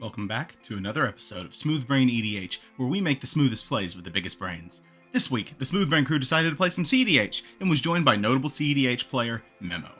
Welcome back to another episode of SmoothBrainEDH, where we make the smoothest plays with the biggest brains. This week, the SmoothBrain crew decided to play some cEDH, and was joined by notable cEDH player, Memo.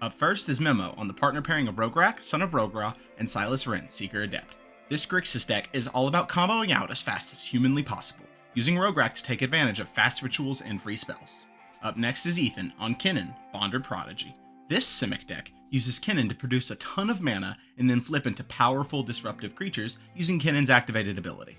Up first is Memo on the partner pairing of Rograkh, son of Rograkh, and Silas Renn, Seeker Adept. This Grixis deck is all about comboing out as fast as humanly possible, using Rograkh to take advantage of fast rituals and free spells. Up next is Ethan on Kinnan, Bonded Prodigy. This Simic deck uses Kinnan to produce a ton of mana and then flip into powerful disruptive creatures using Kinnan's activated ability.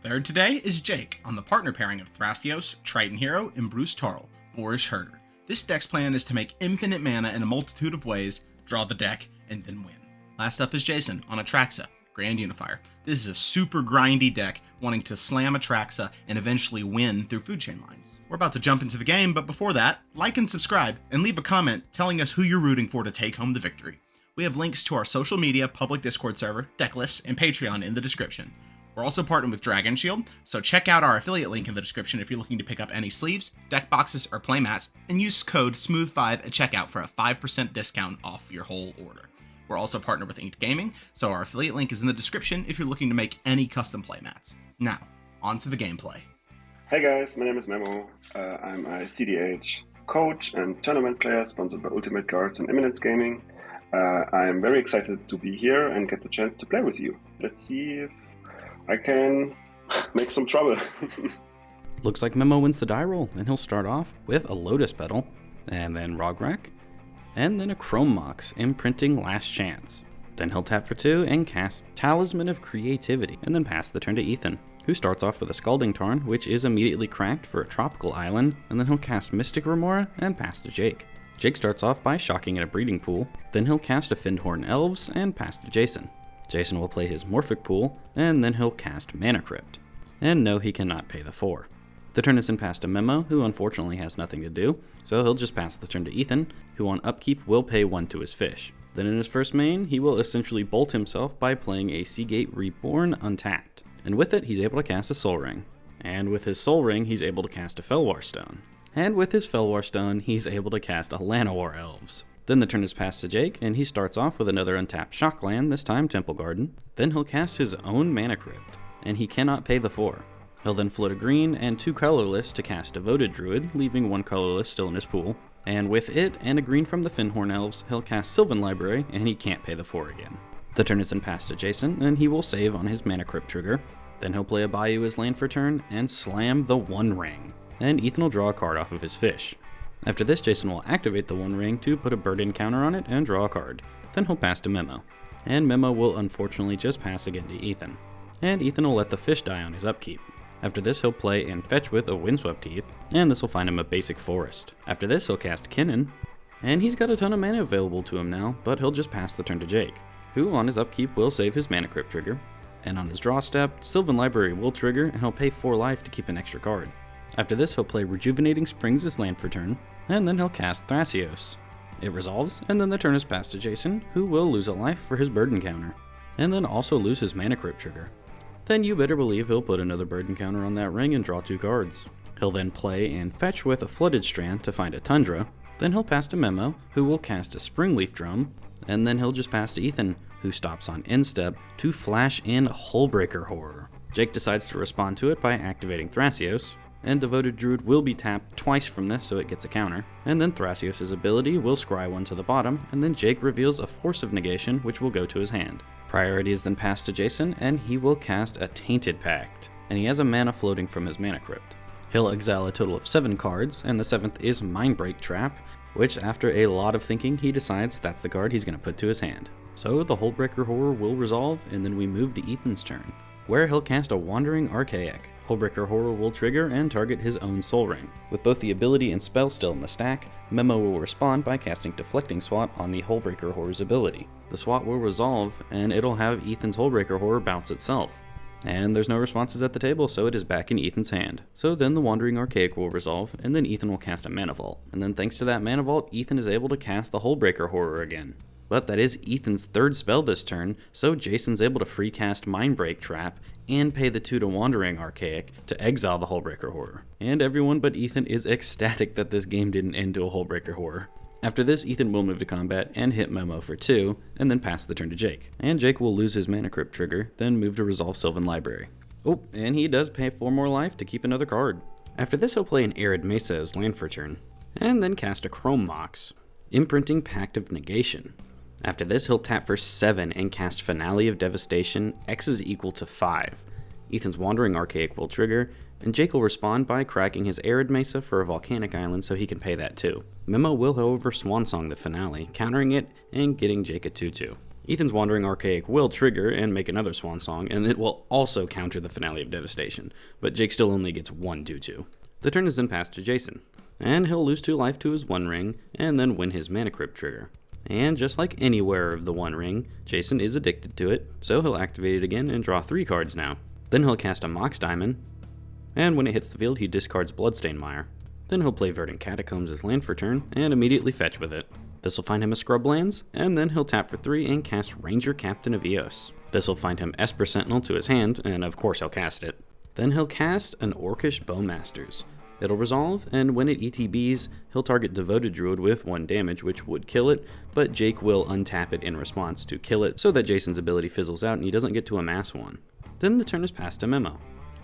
Third today is Jake on the partner pairing of Thrasios, Triton Hero, and Bruce Tarl, Boorish Herder. This deck's plan is to make infinite mana in a multitude of ways, draw the deck, and then win. Last up is Jason on Atraxa, Grand Unifier. This is a super grindy deck wanting to slam Atraxa and eventually win through food chain lines. We're about to jump into the game, but before that, like and subscribe and leave a comment telling us who you're rooting for to take home the victory. We have links to our social media, public Discord server, Decklists, and Patreon in the description. We're also partnered with Dragon Shield, so check out our affiliate link in the description if you're looking to pick up any sleeves, deck boxes, or playmats, and use code SMOOTH5 at checkout for a 5% discount off your whole order. We're also partnered with Inked Gaming, so our affiliate link is in the description if you're looking to make any custom playmats. Now, on to the gameplay. Hey guys, my name is Memo. I'm a cEDH coach and tournament player sponsored by Ultimate Cards and Eminence Gaming. I'm very excited to be here and get the chance to play with you. Let's see if I can make some trouble. Looks like Memo wins the die roll, and he'll start off with a Lotus Petal, and then Rograkh, and then a Chrome Mox, imprinting Last Chance. Then he'll tap for 2 and cast Talisman of Creativity, and then pass the turn to Ethan, who starts off with a Scalding Tarn, which is immediately cracked for a Tropical Island, and then he'll cast Mystic Remora and pass to Jake. Jake starts off by shocking in a Breeding Pool, then he'll cast a Fyndhorn Elves and pass to Jason. Jason will play his Morphic Pool, and then he'll cast Mana Crypt. And no, he cannot pay the 4. The turn is then passed to Memo, who unfortunately has nothing to do, so he'll just pass the turn to Ethan, who on upkeep will pay 1 to his fish. Then in his first main, he will essentially bolt himself by playing a Seagate Reborn untapped. And with it, he's able to cast a Soul Ring. And with his Soul Ring, he's able to cast a Felwar Stone. And with his Felwar Stone, he's able to cast a Llanowar Elves. Then the turn is passed to Jake, and he starts off with another untapped Shockland, this time Temple Garden. Then he'll cast his own Mana Crypt, and he cannot pay the 4. He'll then float a green and 2 colorless to cast Devoted Druid, leaving 1 colorless still in his pool. And with it and a green from the Fyndhorn Elves, he'll cast Sylvan Library, and he can't pay the 4 again. The turn is then passed to Jason, and he will save on his Mana Crypt trigger. Then he'll play a Bayou as land for turn, and slam the One Ring. And Ethan will draw a card off of his fish. After this, Jason will activate the One Ring to put a burden counter on it and draw a card. Then he'll pass to Memo. And Memo will unfortunately just pass again to Ethan. And Ethan will let the fish die on his upkeep. After this, he'll play and fetch with a Windswept Heath, and this will find him a basic forest. After this, he'll cast Kinnan, and he's got a ton of mana available to him now, but he'll just pass the turn to Jake, who on his upkeep will save his Mana Crypt trigger. And on his draw step, Sylvan Library will trigger, and he'll pay 4 life to keep an extra card. After this, he'll play Rejuvenating Springs as land for turn, and then he'll cast Thrasios. It resolves, and then the turn is passed to Jason, who will lose a life for his burden counter, and then also lose his Mana Crypt trigger. Then you better believe he'll put another burden counter on that ring and draw 2 cards. He'll then play and fetch with a Flooded Strand to find a Tundra, then he'll pass to Memo, who will cast a Springleaf Drum, and then he'll just pass to Ethan, who stops on end step to flash in Hullbreaker Horror. Jake decides to respond to it by activating Thrasios, and Devoted Druid will be tapped twice from this so it gets a counter, and then Thrasios' ability will scry 1 to the bottom, and then Jake reveals a Force of Negation which will go to his hand. Priority is then passed to Jason, and he will cast a Tainted Pact, and he has a mana floating from his Mana Crypt. He'll exile a total of 7 cards, and the 7th is Mindbreak Trap, which after a lot of thinking he decides that's the card he's going to put to his hand. So the Hullbreaker Horror will resolve, and then we move to Ethan's turn, where he'll cast a Wandering Archaic. Hullbreaker Horror will trigger and target his own Soul Ring. With both the ability and spell still in the stack, Memo will respond by casting Deflecting Swat on the Hullbreaker Horror's ability. The swat will resolve, and it'll have Ethan's Hullbreaker Horror bounce itself. And there's no responses at the table, so it is back in Ethan's hand. So then the Wandering Archaic will resolve, and then Ethan will cast a Mana Vault. And then thanks to that Mana Vault, Ethan is able to cast the Hullbreaker Horror again. But that is Ethan's 3rd spell this turn, so Jason's able to free cast Mindbreak Trap and pay the 2 to Wandering Archaic to exile the Hullbreaker Horror. And everyone but Ethan is ecstatic that this game didn't end to a Hullbreaker Horror. After this, Ethan will move to combat and hit Memo for 2, and then pass the turn to Jake. And Jake will lose his Mana Crypt trigger, then move to resolve Sylvan Library. Oh, and he does pay 4 more life to keep another card. After this, he'll play an Arid Mesa as land for turn, and then cast a Chrome Mox, imprinting Pact of Negation. After this, he'll tap for 7 and cast Finale of Devastation, X is equal to 5. Ethan's Wandering Archaic will trigger, and Jake will respond by cracking his Arid Mesa for a Volcanic Island so he can pay that too. Memo will, however, Swansong the Finale, countering it and getting Jake a 2/2. Ethan's Wandering Archaic will trigger and make another Swansong, and it will also counter the Finale of Devastation, but Jake still only gets 1 2/2. The turn is then passed to Jason, and he'll lose 2 life to his One Ring, and then win his Mana Crypt trigger. And just like any wearer of the One Ring, Jason is addicted to it, so he'll activate it again and draw 3 cards now. Then he'll cast a Mox Diamond, and when it hits the field, he discards Bloodstained Mire. Then he'll play Verdant Catacombs as land for turn, and immediately fetch with it. This will find him a Scrublands, and then he'll tap for 3 and cast Ranger Captain of Eos. This will find him Esper Sentinel to his hand, and of course he'll cast it. Then he'll cast an Orcish Bowmasters. It'll resolve, and when it ETBs, he'll target Devoted Druid with 1 damage, which would kill it, but Jake will untap it in response to kill it, so that Jason's ability fizzles out and he doesn't get to amass 1. Then the turn is passed to Memo,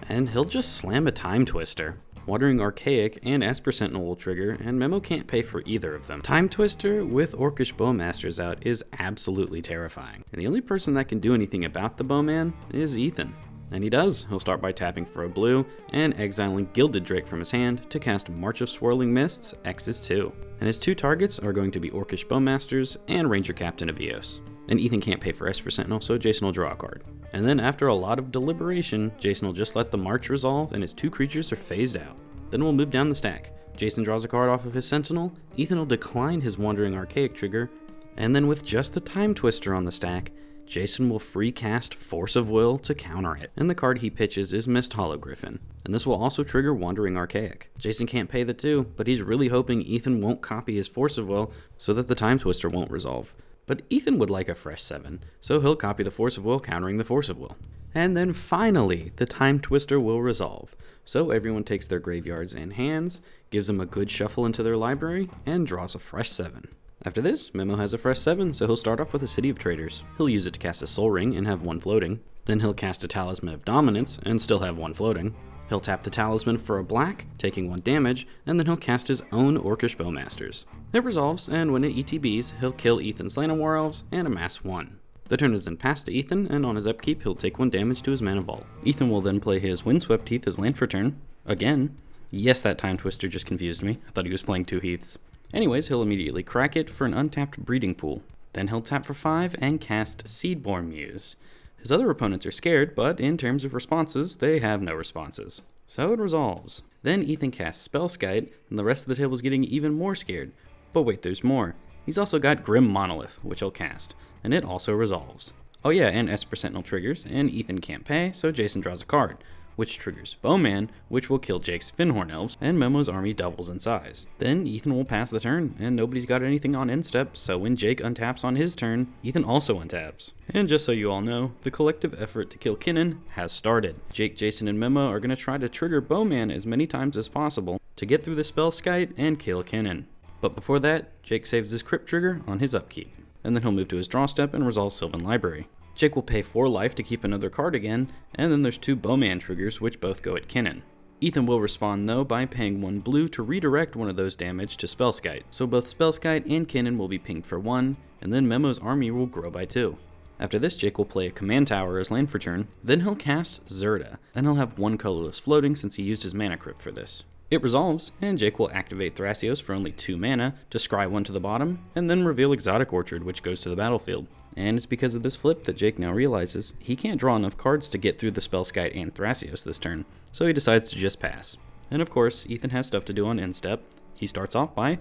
and he'll just slam a Time Twister. Wandering Archaic and Esper Sentinel will trigger, and Memo can't pay for either of them. Time Twister with Orcish Bowmasters out is absolutely terrifying, and the only person that can do anything about the Bowman is Ethan. And he does. He'll start by tapping for a blue and exiling Gilded Drake from his hand to cast March of Swirling Mists, X is 2. And his 2 targets are going to be Orcish Bowmasters and Ranger Captain of Eos. And Ethan can't pay for Esper Sentinel, so Jason will draw a card. And then after a lot of deliberation, Jason will just let the March resolve and his 2 creatures are phased out. Then we'll move down the stack. Jason draws a card off of his Sentinel, Ethan will decline his Wandering Archaic trigger, and then with just the Time Twister on the stack, Jason will free cast Force of Will to counter it, and the card he pitches is Mist Hollow-Griffin, and this will also trigger Wandering Archaic. Jason can't pay the 2, but he's really hoping Ethan won't copy his Force of Will so that the Time Twister won't resolve. But Ethan would like a fresh 7, so he'll copy the Force of Will countering the Force of Will. And then finally, the Time Twister will resolve, so everyone takes their graveyards and hands, gives them a good shuffle into their library, and draws a fresh 7. After this, Memo has a fresh 7, so he'll start off with a City of Traders. He'll use it to cast a Soul Ring and have 1 floating. Then he'll cast a Talisman of Dominance and still have 1 floating. He'll tap the Talisman for a black, taking 1 damage, and then he'll cast his own Orcish Bowmasters. It resolves, and when it ETBs, he'll kill Ethan's Land of War Elves and amass 1. The turn is then passed to Ethan, and on his upkeep, he'll take 1 damage to his Mana Vault. Ethan will then play his Windswept Heath as land for turn. Again. Yes, that Time Twister just confused me. I thought he was playing 2 Heaths. Anyways, he'll immediately crack it for an untapped Breeding Pool. Then he'll tap for 5 and cast Seedborn Muse. His other opponents are scared, but in terms of responses, they have no responses. So it resolves. Then Ethan casts Spellskite, and the rest of the table is getting even more scared. But wait, there's more. He's also got Grim Monolith, which he'll cast, and it also resolves. Oh yeah, and Esper Sentinel triggers, and Ethan can't pay, so Jason draws a card, which triggers Bowman, which will kill Jake's Finhorn Elves, and Memo's army doubles in size. Then Ethan will pass the turn, and nobody's got anything on end step, so when Jake untaps on his turn, Ethan also untaps. And just so you all know, the collective effort to kill Kinnan has started. Jake, Jason, and Memo are going to try to trigger Bowman as many times as possible to get through the Spellskite and kill Kinnan. But before that, Jake saves his Crypt trigger on his upkeep, and then he'll move to his draw step and resolve Sylvan Library. Jake will pay 4 life to keep another card again, and then there's 2 Bowman triggers which both go at Kinnan. Ethan will respond though by paying 1 blue to redirect one of those damage to Spellskite, so both Spellskite and Kinnan will be pinged for 1, and then Memo's army will grow by 2. After this, Jake will play a Command Tower as land for turn, then he'll cast Zerda, and he'll have 1 colorless floating since he used his Mana Crypt for this. It resolves, and Jake will activate Thrasios for only 2 mana to scry 1 to the bottom, and then reveal Exotic Orchard, which goes to the battlefield. And it's because of this flip that Jake now realizes he can't draw enough cards to get through the Spellskite and Thrasios this turn, so he decides to just pass. And of course, Ethan has stuff to do on end step. He starts off by,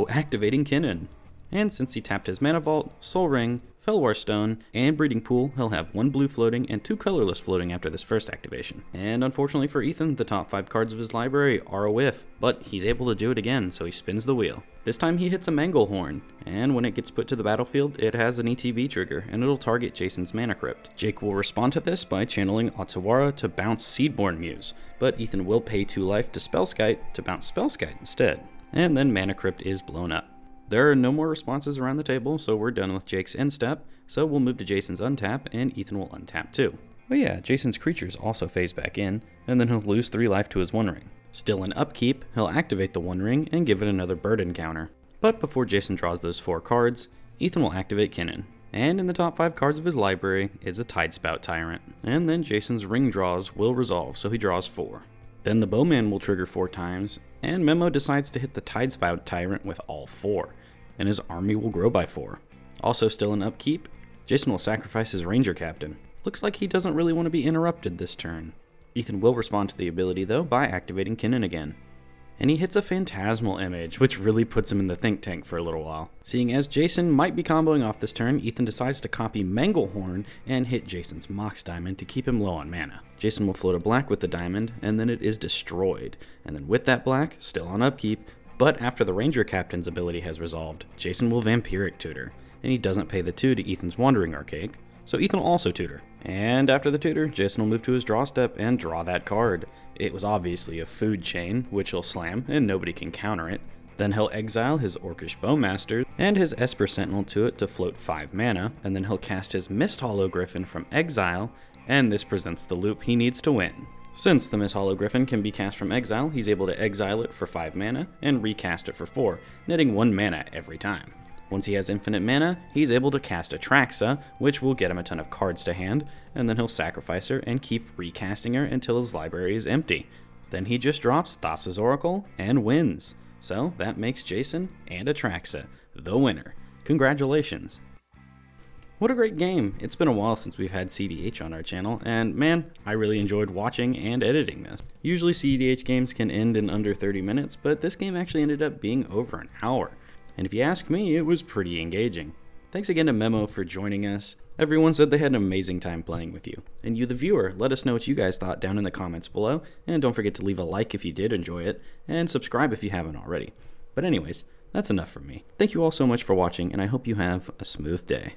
activating Kinnan. And since he tapped his Mana Vault, Soul Ring, Fellwar Stone, and Breeding Pool, he'll have 1 blue floating and 2 colorless floating after this first activation. And unfortunately for Ethan, the top 5 cards of his library are a whiff, but he's able to do it again, so he spins the wheel. This time he hits a Manglehorn, and when it gets put to the battlefield, it has an ETB trigger, and it'll target Jason's Mana Crypt. Jake will respond to this by channeling Otawara to bounce Seedborn Muse, but Ethan will pay 2 life to Spellskite to bounce Spellskite instead. And then Mana Crypt is blown up. There are no more responses around the table, so we're done with Jake's end step, so we'll move to Jason's untap, and Ethan will untap too. Oh yeah, Jason's creatures also phase back in, and then he'll lose 3 life to his One Ring. Still in upkeep, he'll activate the One Ring and give it another burden counter. But before Jason draws those 4 cards, Ethan will activate Kinnan. And in the top 5 cards of his library is a Tidespout Tyrant. And then Jason's ring draws will resolve, so he draws 4. Then the Bowman will trigger 4 times, and Memo decides to hit the Tidespout Tyrant with all 4, and his army will grow by 4. Also still in upkeep, Jason will sacrifice his Ranger Captain. Looks like he doesn't really want to be interrupted this turn. Ethan will respond to the ability though by activating Kinnan again. And he hits a Phantasmal Image, which really puts him in the think tank for a little while. Seeing as Jason might be comboing off this turn, Ethan decides to copy Manglehorn and hit Jason's Mox Diamond to keep him low on mana. Jason will float a black with the diamond, and then it is destroyed. And then with that black, still on upkeep, but after the Ranger Captain's ability has resolved, Jason will Vampiric Tutor, and he doesn't pay the 2 to Ethan's Wandering Archaic, so Ethan will also tutor. And after the tutor, Jason will move to his draw step and draw that card. It was obviously a Food Chain, which he'll slam, and nobody can counter it. Then he'll exile his Orcish Bowmaster and his Esper Sentinel to it to float 5 mana, and then he'll cast his Mist Hollow Griffin from exile, and this presents the loop he needs to win. Since the Mist Hollow Griffin can be cast from exile, he's able to exile it for 5 mana and recast it for 4, netting 1 mana every time. Once he has infinite mana, he's able to cast Atraxa, which will get him a ton of cards to hand, and then he'll sacrifice her and keep recasting her until his library is empty. Then he just drops Thassa's Oracle and wins. So that makes Jason and Atraxa the winner. Congratulations. What a great game. It's been a while since we've had cEDH on our channel, and man, I really enjoyed watching and editing this. Usually cEDH games can end in under 30 minutes, but this game actually ended up being over an hour. And if you ask me, it was pretty engaging. Thanks again to Memo for joining us. Everyone said they had an amazing time playing with you. And you, the viewer, let us know what you guys thought down in the comments below, and don't forget to leave a like if you did enjoy it, and subscribe if you haven't already. But anyways, that's enough from me. Thank you all so much for watching, and I hope you have a smooth day.